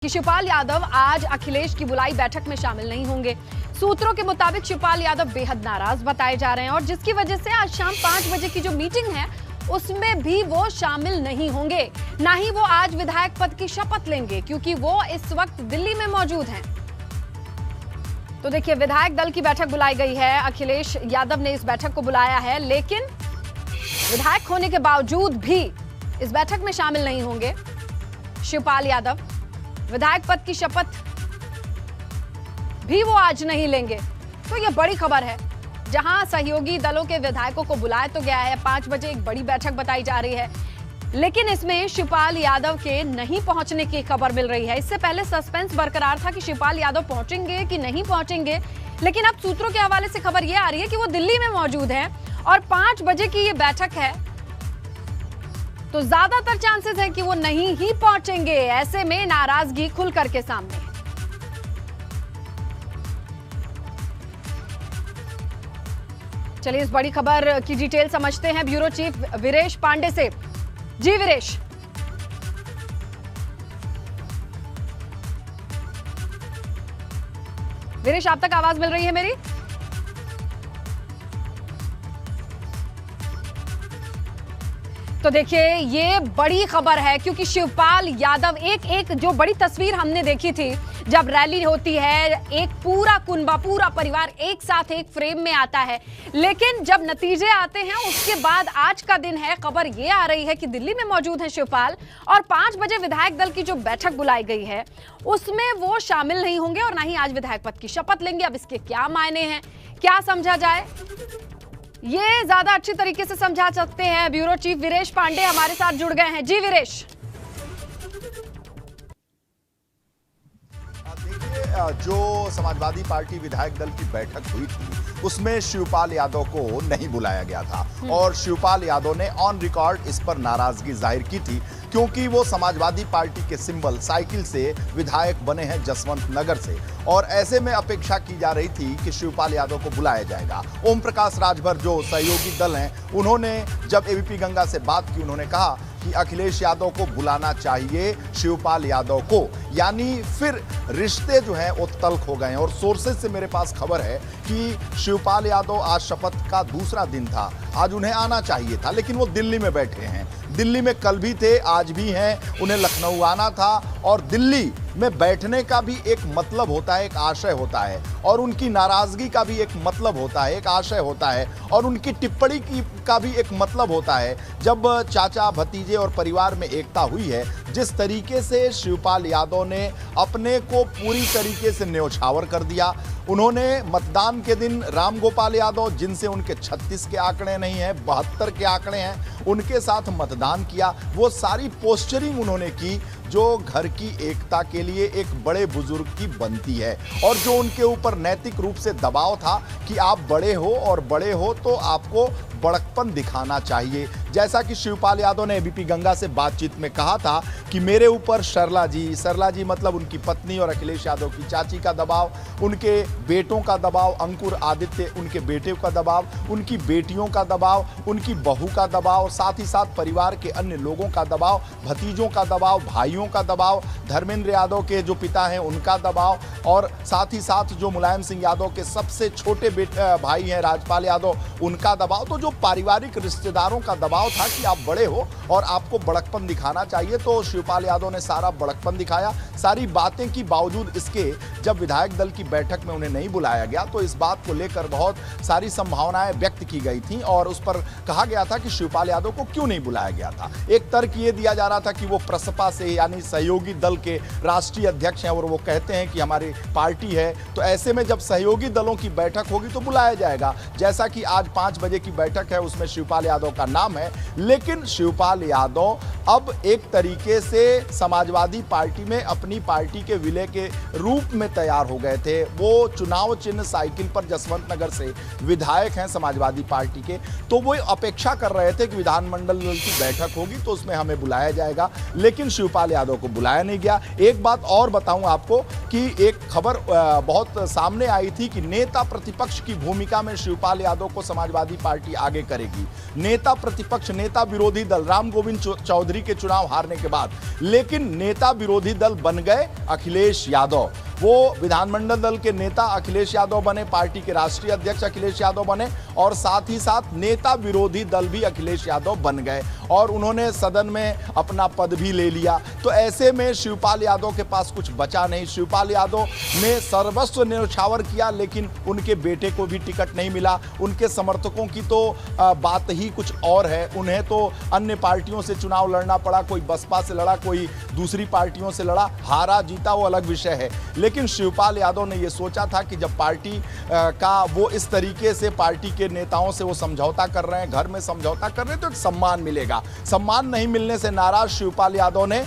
कि शिवपाल यादव आज अखिलेश की बुलाई बैठक में शामिल नहीं होंगे। सूत्रों के मुताबिक शिवपाल यादव बेहद नाराज बताए जा रहे हैं और जिसकी वजह से आज शाम 5 बजे की जो मीटिंग है उसमें भी वो शामिल नहीं होंगे। ना ही वो आज विधायक पद की शपथ लेंगे क्योंकि वो इस वक्त दिल्ली में मौजूद हैं। तो देखिए, विधायक दल की बैठक बुलाई गई है। अखिलेश यादव ने इस बैठक को बुलाया है, लेकिन विधायक होने के बावजूद भी इस बैठक में शामिल नहीं होंगे शिवपाल यादव। विधायक पद की शपथ भी वो आज नहीं लेंगे। तो यह बड़ी खबर है। जहां सहयोगी दलों के विधायकों को बुलाया तो गया है, 5 बजे एक बड़ी बैठक बताई जा रही है, लेकिन इसमें शिवपाल यादव के नहीं पहुंचने की खबर मिल रही है। इससे पहले सस्पेंस बरकरार था कि शिवपाल यादव पहुंचेंगे कि नहीं पहुंचेंगे, लेकिन अब सूत्रों के हवाले से खबर यह आ रही है कि वो दिल्ली में मौजूद हैं और 5 बजे की ये बैठक है, तो ज्यादातर चांसेस है कि वो नहीं ही पहुंचेंगे। ऐसे में नाराजगी खुल करके सामने है। चलिए इस बड़ी खबर की डिटेल समझते हैं ब्यूरो चीफ वीरेश पांडे से। जी वीरेश, आप तक आवाज मिल रही है मेरी? तो देखिए, ये बड़ी खबर है क्योंकि शिवपाल यादव एक जो बड़ी तस्वीर हमने देखी थी जब रैली होती है, एक पूरा कुनबा, पूरा परिवार एक साथ एक फ्रेम में आता है, लेकिन जब नतीजे आते हैं उसके बाद आज का दिन है, खबर ये आ रही है कि दिल्ली में मौजूद है शिवपाल और 5 बजे विधायक दल की जो बैठक बुलाई गई है उसमें वो शामिल नहीं होंगे और ना ही आज विधायक पद की शपथ लेंगे। अब इसके क्या मायने हैं, क्या समझा जाए, ये ज्यादा अच्छी तरीके से समझा सकते हैं ब्यूरो चीफ वीरेश पांडे हमारे साथ जुड़ गए हैं। जी वीरेश। जो समाजवादी पार्टी विधायक दल की बैठक हुई थी उसमें शिवपाल यादव को नहीं बुलाया गया था और शिवपाल यादव ने ऑन रिकॉर्ड इस पर नाराजगी जाहिर की थी क्योंकि वो समाजवादी पार्टी के सिंबल साइकिल से विधायक बने हैं जसवंत नगर से, और ऐसे में अपेक्षा की जा रही थी कि शिवपाल यादव को बुलाया जाएगा। ओम प्रकाश राजभर जो सहयोगी दल हैं, उन्होंने जब एबीपी गंगा से बात की, उन्होंने कहा कि अखिलेश यादव को बुलाना चाहिए शिवपाल यादव को, यानी फिर रिश्ते जो हैं वो तल्ख हो गए हैं। और सोर्सेज से मेरे पास खबर है कि शिवपाल यादव आज शपथ का दूसरा दिन था, आज उन्हें आना चाहिए था, लेकिन वो दिल्ली में बैठे हैं। दिल्ली में कल भी थे, आज भी हैं, उन्हें लखनऊ आना था और दिल्ली में बैठने का भी एक मतलब होता है, एक आशय होता है, और उनकी नाराजगी का भी एक मतलब होता है, एक आशय होता है, और उनकी टिप्पणी का भी एक मतलब होता है। जब चाचा भतीजे और परिवार में एकता हुई है, जिस तरीके से शिवपाल यादव ने अपने को पूरी तरीके से न्यौछावर कर दिया, उन्होंने मतदान के दिन राम गोपाल यादव, जिनसे उनके 36 के आंकड़े नहीं हैं, 72 के आंकड़े हैं, उनके साथ मतदान किया। वो सारी पोस्चरिंग उन्होंने की जो घर की एकता के लिए एक बड़े बुजुर्ग की बनती है, और जो उनके ऊपर नैतिक रूप से दबाव था कि आप बड़े हो और बड़े हो तो आपको बड़कपन दिखाना चाहिए। जैसा कि शिवपाल यादव ने एबीपी गंगा से बातचीत में कहा था कि मेरे ऊपर सरला जी मतलब उनकी पत्नी और अखिलेश यादव की चाची का दबाव, उनके बेटों का दबाव, अंकुर आदित्य उनके बेटे का दबाव, उनकी बेटियों का दबाव, उनकी बहू का दबाव, साथ ही साथ परिवार के अन्य लोगों का दबाव, भतीजों का दबाव, भाइयों का दबाव, धर्मेंद्र यादव के जो पिता हैं उनका दबाव, और साथ ही साथ जो मुलायम सिंह यादव के सबसे छोटे भाई हैं राजपाल यादव, उनका दबाव। तो जो पारिवारिक रिश्तेदारों का दबाव था कि आप बड़े हो और आपको बड़कपन दिखाना चाहिए, तो शिवपाल यादव ने सारा बड़कपन दिखाया। सारी बातें की बावजूद इसके जब विधायक दल की बैठक में उन्हें नहीं बुलाया गया तो इस बात को लेकर बहुत सारी संभावनाएं व्यक्त की गई थी और उस पर कहा गया था कि शिवपाल यादव को क्यों नहीं बुलाया गया था। एक तर्क ये दिया जा रहा था कि वो प्रसपा से, यानी सहयोगी दल के राष्ट्रीय अध्यक्ष हैं और वो कहते हैं कि हमारी पार्टी है, तो ऐसे में जब सहयोगी दलों की बैठक होगी तो बुलाया जाएगा। जैसा कि आज 5 बजे की बैठक है, उसमें शिवपाल यादव का नाम है, लेकिन शिवपाल यादव अब एक तरीके से समाजवादी पार्टी में अपनी पार्टी के विलय के रूप में तैयार हो गए थे। वो चुनाव चिन्ह साइकिल पर जसवंत नगर से विधायक हैं समाजवादी पार्टी के, तो वो अपेक्षा कर रहे थे कि विधानमंडल की बैठक होगी तो उसमें हमें बुलाया जाएगा, लेकिन शिवपाल यादव को बुलाया नहीं गया। एक बात और बताऊं आपको कि एक खबर बहुत सामने आई थी कि नेता प्रतिपक्ष की भूमिका में शिवपाल यादव को समाजवादी पार्टी आगे करेगी। नेता प्रतिपक्ष विपक्ष, नेता विरोधी दल राम गोविंद चौधरी के चुनाव हारने के बाद, लेकिन नेता विरोधी दल बन गए अखिलेश यादव। वो विधानमंडल दल के नेता अखिलेश यादव बने, पार्टी के राष्ट्रीय अध्यक्ष अखिलेश यादव बने और साथ ही साथ नेता विरोधी दल भी अखिलेश यादव बन गए और उन्होंने सदन में अपना पद भी ले लिया। तो ऐसे में शिवपाल यादव के पास कुछ बचा नहीं। शिवपाल यादव ने सर्वस्व न्यौछावर किया, लेकिन उनके बेटे को भी टिकट नहीं मिला। उनके समर्थकों की तो बात ही कुछ और है। उन्हें तो अन्य पार्टियों से चुनाव लड़ना पड़ा, कोई बसपा से लड़ा, कोई दूसरी पार्टियों से लड़ा, हारा जीता वो अलग विषय है। लेकिन शिवपाल यादव ने यह सोचा था कि जब पार्टी का वो इस तरीके से पार्टी के नेताओं से वो समझौता कर रहे हैं, घर में समझौता कर रहे हैं, तो एक सम्मान मिलेगा। सम्मान नहीं मिलने से नाराज शिवपाल यादव ने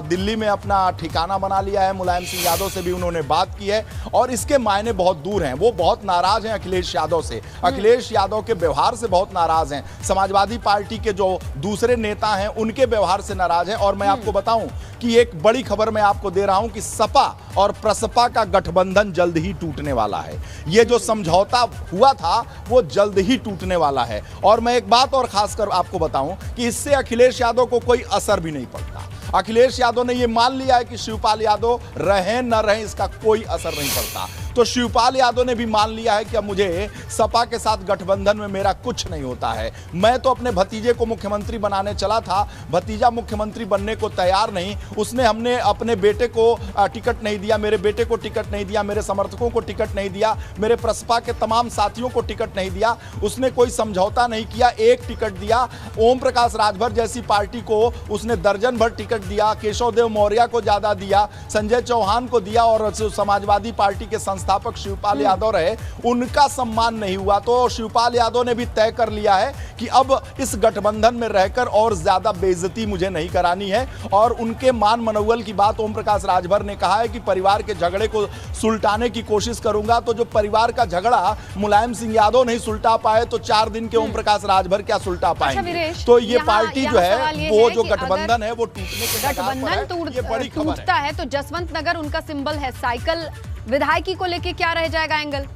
दिल्ली में अपना ठिकाना बना लिया है। मुलायम सिंह यादव से भी उन्होंने बात की है और इसके मायने बहुत दूर हैं। वो बहुत नाराज हैं अखिलेश यादव से, अखिलेश यादव के व्यवहार से बहुत नाराज हैं। समाजवादी पार्टी के जो दूसरे नेता हैं उनके व्यवहार से नाराज हैं। और मैं आपको बताऊं कि एक बड़ी खबर मैं आपको दे रहा हूं कि सपा और प्रसपा का गठबंधन जल्द ही टूटने वाला है। ये जो समझौता हुआ था वो जल्द ही टूटने वाला है। और मैं एक बात और खासकर आपको बताऊं कि इससे अखिलेश यादव को कोई असर भी नहीं पड़ता। अखिलेश यादव ने यह मान लिया है कि शिवपाल यादव रहें न रहें इसका कोई असर नहीं पड़ता। तो शिवपाल यादव ने भी मान लिया है कि अब मुझे सपा के साथ गठबंधन में मेरा कुछ नहीं होता है। मैं तो अपने भतीजे को मुख्यमंत्री बनाने चला था, भतीजा मुख्यमंत्री बनने को तैयार नहीं। हमने अपने बेटे को टिकट नहीं दिया, मेरे बेटे को टिकट नहीं दिया, मेरे समर्थकों को टिकट नहीं दिया, मेरे प्रसपा के तमाम साथियों को टिकट नहीं दिया। उसने कोई समझौता नहीं किया, एक टिकट दिया। ओम प्रकाश राजभर जैसी पार्टी को उसने दर्जन भर टिकट दिया, केशव देव मौर्य को ज्यादा दिया, संजय चौहान को दिया और समाजवादी पार्टी के संस्थापक शिवपाल यादव रहे, उनका सम्मान नहीं हुआ। तो शिवपाल यादव ने भी तय कर लिया है कि अब इस गठबंधन में रहकर और ज्यादा बेइज्जती मुझे नहीं करानी है। और उनके मान मनोबल की बात ओम प्रकाश राजभर ने कहा है कि परिवार के झगड़े को सुलटाने की कोशिश करूंगा। तो जो परिवार का झगड़ा मुलायम सिंह यादव नहीं सुलटा पाए तो 4 दिन के ओम प्रकाश राजभर क्या सुलटा पाएंगे। तो ये पार्टी जो है वो जो गठबंधन है वो टूटने के गठबंधन टूटता है तो जसवंत नगर उनका सिंबल है साइकिल, विधायकी को लेके क्या रह जाएगा एंगल?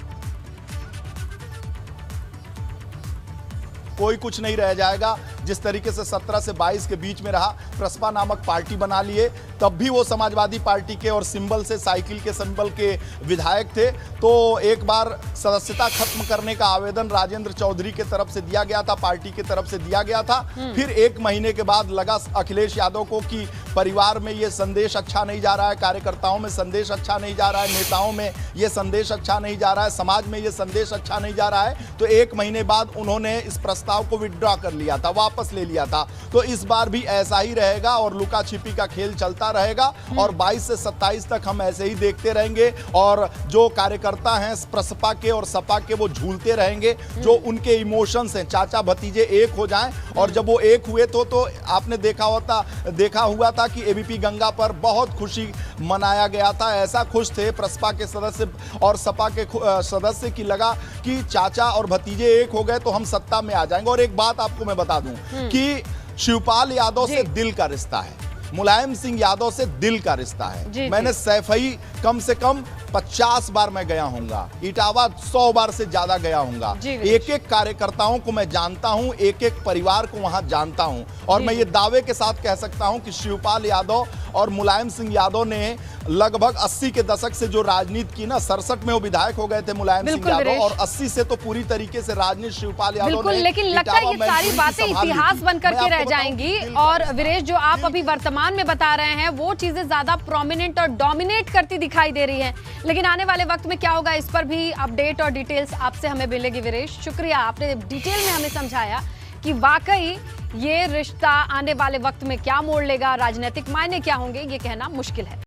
कोई कुछ नहीं रह जाएगा। जिस तरीके से 17 से 22 के बीच में रहा, प्रसपा नामक पार्टी बना लिए, तब भी वो समाजवादी पार्टी के और सिंबल से साइकिल के सिंबल के विधायक थे। तो एक बार सदस्यता खत्म करने का आवेदन राजेंद्र चौधरी के तरफ से दिया गया था, पार्टी की तरफ से दिया गया था। फिर 1 महीने के बाद लगा अखिलेश यादव को कि परिवार में ये संदेश अच्छा नहीं जा रहा है, कार्यकर्ताओं में संदेश अच्छा नहीं जा रहा है, नेताओं में ये संदेश अच्छा नहीं जा रहा है, समाज में ये संदेश अच्छा नहीं जा रहा है। तो 1 महीने बाद उन्होंने इस प्रस्ताव को विथड्रॉ कर लिया था, वापस ले लिया था। तो इस बार भी ऐसा ही रहेगा और लुका छिपी का खेल चलता रहेगा और 22 से 27 तक हम ऐसे ही देखते रहेंगे। और जो कार्यकर्ता हैं प्रसपा के और सपा के वो झूलते रहेंगे। जो उनके इमोशंस हैं, चाचा भतीजे एक हो जाएं। और जब वो एक हुए तो आपने देखा हुआ था कि एबीपी गंगा पर बहुत खुशी मनाया गया था। ऐसा खुश थे प्रसपा के सदस्य और सपा के सदस्य की लगा कि चाचा और भतीजे एक हो गए तो हम सत्ता में आ जाएंगे। और एक बात आपको मैं बता दूं कि शिवपाल यादव से दिल का रिश्ता है, मुलायम सिंह यादव से दिल का रिश्ता है। मैंने सैफई कम से कम 50 बार मैं गया हूंगा, इटावा 100 बार से ज्यादा गया हूंगा। एक एक कार्यकर्ताओं को मैं जानता हूं, एक एक परिवार को वहां जानता हूं। और मैं ये दावे के साथ कह सकता हूं कि शिवपाल यादव और मुलायम सिंह यादव ने लगभग 80 के दशक से जो राजनीति की ना, 67 में वो विधायक हो गए थे मुलायम सिंह यादव और 80 से तो पूरी तरीके से राजनीति शिवपाल यादव ने। लेकिन लगता है ये सारी बातें इतिहास बनकर के रह जाएंगी। और वीरेश, जो आप अभी वर्तमान में बता रहे हैं वो चीजें ज्यादा प्रोमिनेंट और डोमिनेट करती दिखाई दे रही हैं। लेकिन आने वाले वक्त में क्या होगा, इस पर भी अपडेट और डिटेल्स आपसे हमें मिलेगी। वीरेश, शुक्रिया, आपने डिटेल में हमें समझाया कि वाकई ये रिश्ता आने वाले वक्त में क्या मोड़ लेगा, राजनीतिक मायने क्या होंगे, ये कहना मुश्किल है।